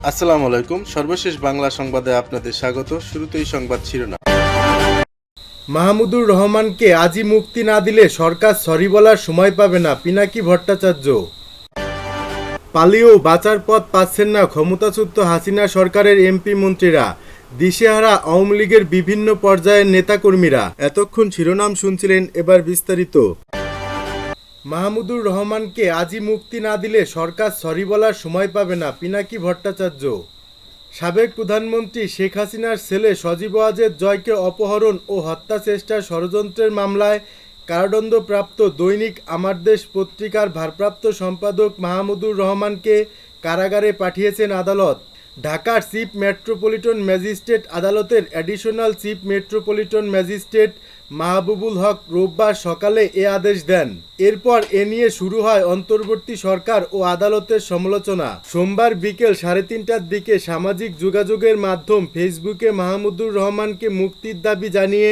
আসসালামু আলাইকুম। সর্বশেষ বাংলা সংবাদে আপনাদের স্বাগত। শুরুতেই সংবাদ শিরোনাম। মাহমুদুর রহমানকে আজই মুক্তি না দিলে সরকার সরি বলার সময় পাবে না, পিনাকি ভট্টাচার্য। পালিয়েও বাঁচার পথ পাচ্ছেন না ক্ষমতাচ্যুত হাসিনা সরকারের এমপি মন্ত্রীরা, দিশেহারা আওয়ামী লীগের বিভিন্ন পর্যায়ের নেতাকর্মীরা। এতক্ষণ শিরোনাম শুনছিলেন, এবার বিস্তারিত। মাহমুদুর রহমানকে আজই মুক্তি না দিলে সরকার সরি বলার সময় পাবে না, পিনাকি ভট্টাচার্য। সাবেক প্রধানমন্ত্রী শেখ হাসিনার ছেলে সজীব ওয়াজেদ জয়কে অপহরণ ও হত্যা চেষ্টার ষড়যন্ত্রের মামলায় কারাদণ্ডপ্রাপ্ত দৈনিক আমার দেশ পত্রিকার ভারপ্রাপ্ত সম্পাদক মাহমুদুর রহমানকে কারাগারে পাঠিয়েছেন আদালত। ঢাকার চিফ মেট্রোপলিটন ম্যাজিস্ট্রেট আদালতের additional chief metropolitan magistrate Mahbubul Haque রোববার সকালে এ আদেশ দেন। এরপর এ নিয়ে শুরু হয় অন্তর্বর্তী সরকার ও আদালতের সমালোচনা। সোমবার বিকেল 3:30টার দিকে সামাজিক যোগাযোগের মাধ্যম ফেসবুকে মাহমুদুর রহমানকে মুক্তির দাবি জানিয়ে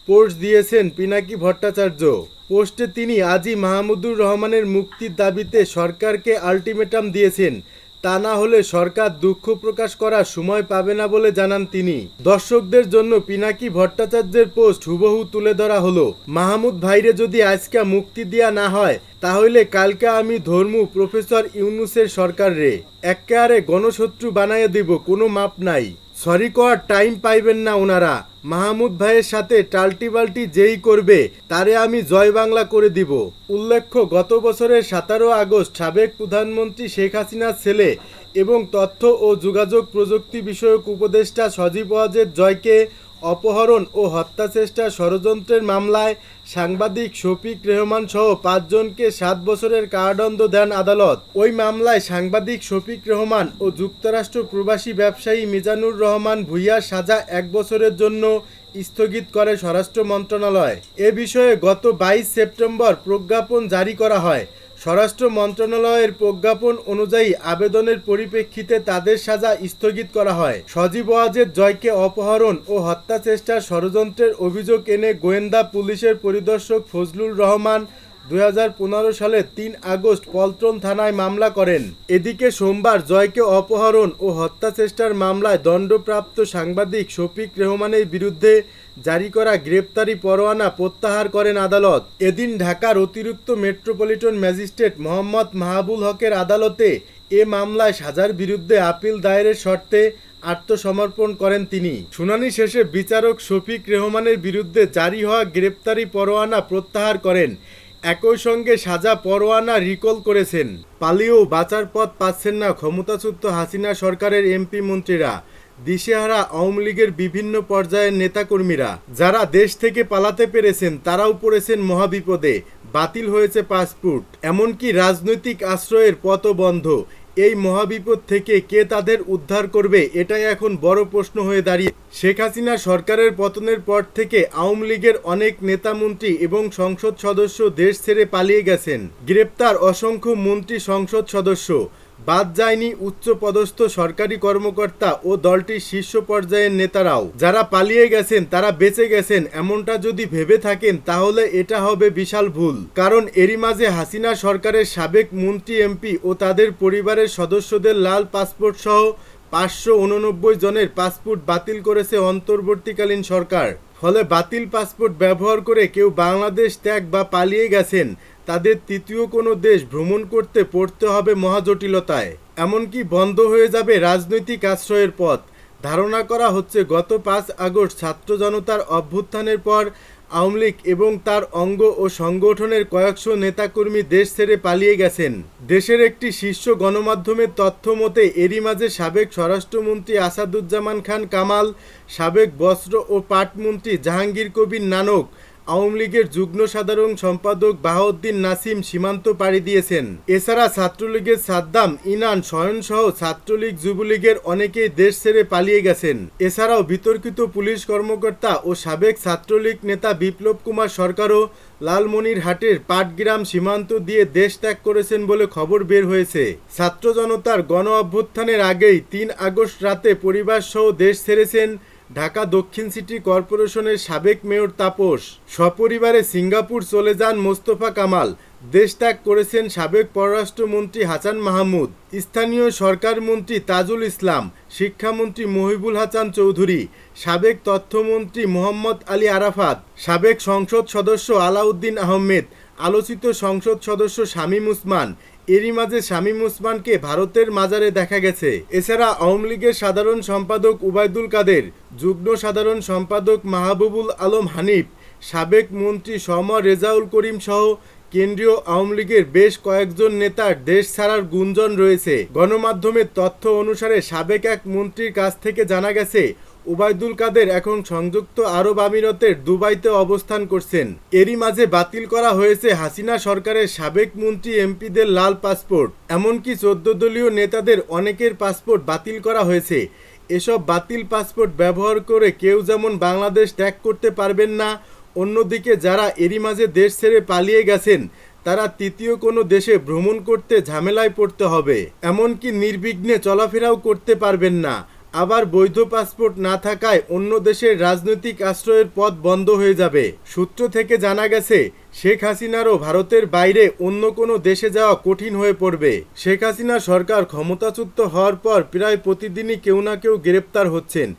পোস্ট দিয়েছেন পিনাকি ভট্টাচার্য। পোস্টে তিনি আজই মাহমুদুর রহমানের মুক্তির দাবিতে সরকারকে আলটিমেটাম দিয়েছেন, তা না হলে সরকার দুঃখ প্রকাশ করার সময় পাবে না বলে জানান তিনি। দর্শকদের জন্য পিনাকি ভট্টাচার্যের পোস্ট হুবহু তুলে ধরা হলো। মাহমুদ ভাইরে যদি আজকে মুক্তি দেয়া না হয়, তাহলে কালকে আমি ধর্মু প্রফেসর ইউনুসের সরকার রে একেবারে গণশত্রু বানাইয়া দিব, কোনো মাপ নাই। সরি করার টাইম পাইবেন না ওনারা। মাহমুদ ভাইয়ের সাথে টাল্টিবাল্টি যেই করবে তারে আমি জয় বাংলা করে দিব। উল্লেখ্য, গত বছরের 17 আগস্ট সাবেক প্রধানমন্ত্রী শেখ হাসিনার ছেলে এবং তথ্য ও যোগাযোগ প্রযুক্তি বিষয়ক উপদেষ্টা সজীব ওয়াজেদ জয়কে অপহরণ ও হত্যা চেষ্টার ষড়যন্ত্রের মামলায় সাংবাদিক শফিক রেহমান সহ 5 জনকে 7 বছরের কারাদণ্ড দেন আদালত। ওই মামলায় সাংবাদিক শফিক রহমান ও যুক্তরাষ্ট্র প্রবাসী ব্যবসায়ী মিজানুর রহমান ভূঁইয়ার সাজা 1 বছরের জন্য স্থগিত করে স্বরাষ্ট্র মন্ত্রণালয়। এ বিষয়ে গত 22 সেপ্টেম্বর প্রজ্ঞাপন জারি করা হয়। স্বরাষ্ট্র মন্ত্রণালয়ের প্রজ্ঞাপন অনুযায়ী আবেদনের পরিপ্রেক্ষিতে তাদের সাজা স্থগিত করা হয়। সজীব ওয়াজেদ জয়কে অপহরণ ও হত্যা চেষ্টার ষড়যন্ত্রের অভিযোগ এনে গোয়েন্দা পুলিশের পরিদর্শক ফজলুর রহমান 2015 সালের 3 আগস্ট পল্টন থানায় মামলা করেন। এদিকে সোমবার জয়কে অপহরণ ও হত্যা চেষ্টার মামলায় দণ্ডপ্রাপ্ত সাংবাদিক শফিক রেহমানের বিরুদ্ধে জারি করা গ্রেপ্তারি পরোয়ানা প্রত্যাহার করেন আদালত। এদিন ঢাকার অতিরিক্ত মেট্রোপলিটন ম্যাজিস্ট্রেট মোহাম্মদ মাহবুবুল হকের আদালতে এ মামলায় সাজার বিরুদ্ধে আপিল দায়েরের শর্তে আত্মসমর্পণ করেন তিনি। শুনানি শেষে বিচারক শফিক রেহমানের বিরুদ্ধে জারি হওয়া গ্রেপ্তারি পরোয়ানা প্রত্যাহার করেন। একই সঙ্গে সাজা পরোয়ানা রিকল করেছেন। পালিয়েও বাঁচার পথ পাচ্ছেন না ক্ষমতাচ্যুত হাসিনা সরকারের এমপি মন্ত্রীরা, দিশেহারা আওয়ামী লীগের বিভিন্ন পর্যায়ের নেতাকর্মীরা। যারা দেশ থেকে পালাতে পেরেছেন তারাও পড়েছেন মহাবিপদে। বাতিল হয়েছে পাসপোর্ট, এমনকি রাজনৈতিক আশ্রয়ের পথও বন্ধ। এই মহাবিপদ থেকে কে তাদের উদ্ধার করবে, এটাই এখন বড় প্রশ্ন হয়ে দাঁড়িয়ে। শেখ হাসিনা সরকারের পতনের পর থেকে আওয়ামী লীগের অনেক নেতামন্ত্রী এবং সংসদ সদস্য দেশ ছেড়ে পালিয়ে গেছেন। গ্রেপ্তার অসংখ্য মন্ত্রী, সংসদ সদস্য। বাদ যায়নি উচ্চপদস্থ সরকারি কর্মকর্তা ও দলটির শীর্ষ পর্যায়ের নেতারাও। যারা পালিয়ে গেছেন তারা বেঁচে গেছেন এমনটা যদি ভেবে থাকেন তাহলে এটা হবে বিশাল ভুল। কারণ এরই মাঝে হাসিনা সরকারের সাবেক মন্ত্রী, এমপি ও তাদের পরিবারের সদস্যদের লাল পাসপোর্ট সহ 589 জনের পাসপোর্ট বাতিল করেছে অন্তর্বর্তীকালীন সরকার। ফলে বাতিল পাসপোর্ট ব্যবহার করে কেউ বাংলাদেশ ত্যাগ বা পালিয়ে গেছেন তাদের তৃতীয় কোনো দেশ ভ্রমণ করতে পড়তে হবে মহাজটিলতায়। এমনকি বন্ধ হয়ে যাবে রাজনৈতিক আশ্রয়ের পথ। ধারণা করা হচ্ছে গত 5 আগস্ট ছাত্র জনতার অভ্যুত্থানের পর আওয়ামী লীগ এবং তার অঙ্গ ও সংগঠনের কয়েকশো নেতাকর্মী দেশ ছেড়ে পালিয়ে গেছেন। দেশের একটি শীর্ষ গণমাধ্যমের তথ্য মতে এরই মাঝে সাবেক স্বরাষ্ট্রমন্ত্রী আসাদুজ্জামান খান কামাল, সাবেক বস্ত্র ও পাটমন্ত্রী জাহাঙ্গীর কবির নানক, আওয়ামী লীগের যুগ্ম সাধারণ সম্পাদক বাহাউদ্দিন নাসিম সীমান্ত পাড়ি দিয়েছেন। এছাড়া ছাত্রলীগের সাদ্দাম, ইনান, শয়নসহ ছাত্রলীগ, যুবলীগের অনেকেই দেশ ছেড়ে পালিয়ে গেছেন। এছাড়াও বিতর্কিত পুলিশ কর্মকর্তা ও সাবেক ছাত্রলীগ নেতা বিপ্লব কুমার সরকারও লালমনিরহাটের পাটগ্রাম সীমান্ত দিয়ে দেশ ত্যাগ করেছেন বলে খবর বের হয়েছে। ছাত্র জনতার গণ অভ্যুত্থানের আগেই 3 আগস্ট রাতে পরিবারসহ দেশ ছেড়েছেন ঢাকা দক্ষিণ সিটি কর্পোরেশনের সাবেক মেয়র তাপস। সপরিবারে সিঙ্গাপুর চলে যান মোস্তফা কামাল। দেশ ত্যাগ করেছেন সাবেক পররাষ্ট্রমন্ত্রী হাসান মাহমুদ। স্থানীয় সরকার মন্ত্রী তাজুল ইসলাম, শিক্ষামন্ত্রী মহিবুল হাসান চৌধুরী, সাবেক তথ্যমন্ত্রী মোহাম্মদ আলী আরাফাত, সাবেক সংসদ সদস্য আলাউদ্দিন আহমেদ, আলোচিত সংসদ সদস্য শামীম উসমান। এরই মাঝে শামীম উসমানকে ভারতের মাজারে দেখা গেছে। এছাড়া আওয়ামী লীগের সাধারণ সম্পাদক উবায়দুল কাদের, যুগ্ম সাধারণ সম্পাদক মাহবুবুল আলম হানিফ, সাবেক মন্ত্রী রেজাউল করিম সহ কেন্দ্রীয় আওয়ামী লীগের বেশ কয়েকজন নেতার দেশ ছাড়ার গুঞ্জন রয়েছে। গণমাধ্যমের তথ্য অনুসারে সাবেক এক মন্ত্রীর কাছ থেকে জানা গেছে উবায়দুল কাদের এখন সংযুক্ত আরব আমিরাতের দুবাইতে অবস্থান করছেন। এরই মাঝে বাতিল করা হয়েছে হাসিনা সরকারের সাবেক মন্ত্রী এমপিদের লাল পাসপোর্ট। এমনকি 14 দলীয় নেতাদের অনেকের পাসপোর্ট বাতিল করা হয়েছে। এসব বাতিল পাসপোর্ট ব্যবহার করে কেউ যেমন বাংলাদেশ ত্যাগ করতে পারবেন না, অন্যদিকে যারা এরই মাঝে দেশ ছেড়ে পালিয়ে গেছেন তারা তৃতীয় কোনো দেশে ভ্রমণ করতে ঝামেলায় পড়তে হবে। এমনকি নির্বিঘ্নে চলাফেরাও করতে পারবেন না। আবার বৈধ পাসপোর্ট না থাকায় অন্য দেশের রাজনৈতিক আশ্রয়ের পথ বন্ধ হয়ে যাবে। সূত্র থেকে জানা গেছে শেখ হাসিনারও ভারতের বাইরে অন্য কোনো দেশে যাওয়া কঠিন হয়ে পড়বে। শেখ হাসিনা সরকার ক্ষমতাচ্যুত হওয়ার পর প্রায় প্রতিদিনই কেউ না কেউ গ্রেপ্তার হচ্ছেন।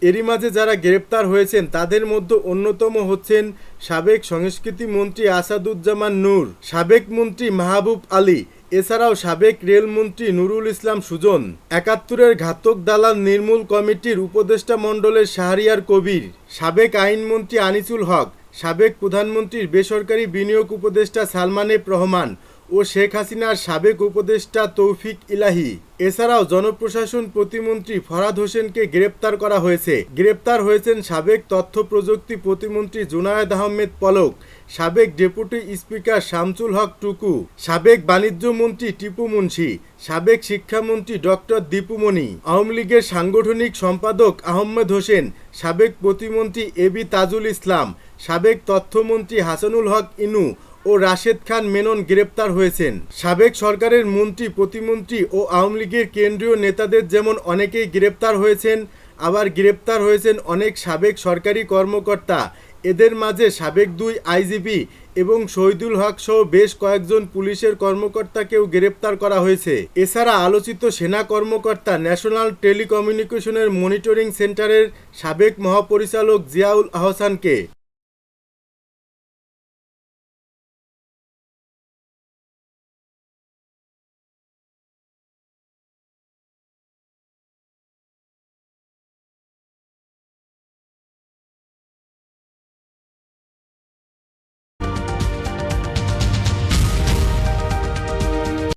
এরই মাঝে যারা গ্রেপ্তার হয়েছেন তাদের মধ্যে অন্যতম হচ্ছেন সাবেক সংস্কৃতি মন্ত্রী আসাদুজ্জামান নূর, সাবেক মন্ত্রী মাহবুব আলী, এছাড়াও সাবেক রেলমন্ত্রী নুরুল ইসলাম সুজন, ৭১-এর ঘাতক দালাল নির্মূল কমিটির উপদেষ্টা মণ্ডলের শাহরিয়ার কবির, সাবেক আইনমন্ত্রী আনিসুল হক, সাবেক প্রধানমন্ত্রীর বেসরকারি বিনিয়োগ উপদেষ্টা সালমান এফ রহমান ও শেখ হাসিনার সাবেক উপদেষ্টা তৌফিক ইলাহি। এছাড়াও জনপ্রশাসন প্রতিমন্ত্রী ফরহাদ হোসেনকে গ্রেপ্তার করা হয়েছে। গ্রেপ্তার হয়েছেন সাবেক তথ্য প্রযুক্তি প্রতিমন্ত্রী জুনায়েদ আহমেদ পলক, সাবেক ডেপুটি স্পিকার শামসুল হক টুকু, সাবেক বাণিজ্য মন্ত্রী টিপু মুন্সি, সাবেক শিক্ষামন্ত্রী ডক্টর দীপুমণি, আওয়ামী লীগের সাংগঠনিক সম্পাদক আহমেদ হোসেন, সাবেক প্রতিমন্ত্রী এবি তাজুল ইসলাম, সাবেক তথ্যমন্ত্রী হাসানুল হক ইনু ও রাশেদ খান মেনন গ্রেপ্তার হয়েছেন। সাবেক সরকারের মন্ত্রী প্রতিমন্ত্রী ও আওয়ামী লীগের কেন্দ্রীয় নেতাদের যেমন অনেকেই গ্রেপ্তার হয়েছেন, আবার গ্রেপ্তার হয়েছেন অনেক সাবেক সরকারি কর্মকর্তা। এদের মাঝে সাবেক 2 আইজিপি এবং শহীদুল হক সহ বেশ কয়েকজন পুলিশের কর্মকর্তাকেও গ্রেপ্তার করা হয়েছে। এছাড়া আলোচিত সেনা কর্মকর্তা ন্যাশনাল টেলিকমিউনিকেশনের মনিটরিং সেন্টারের সাবেক মহাপরিচালক জিয়াউল আহসানকে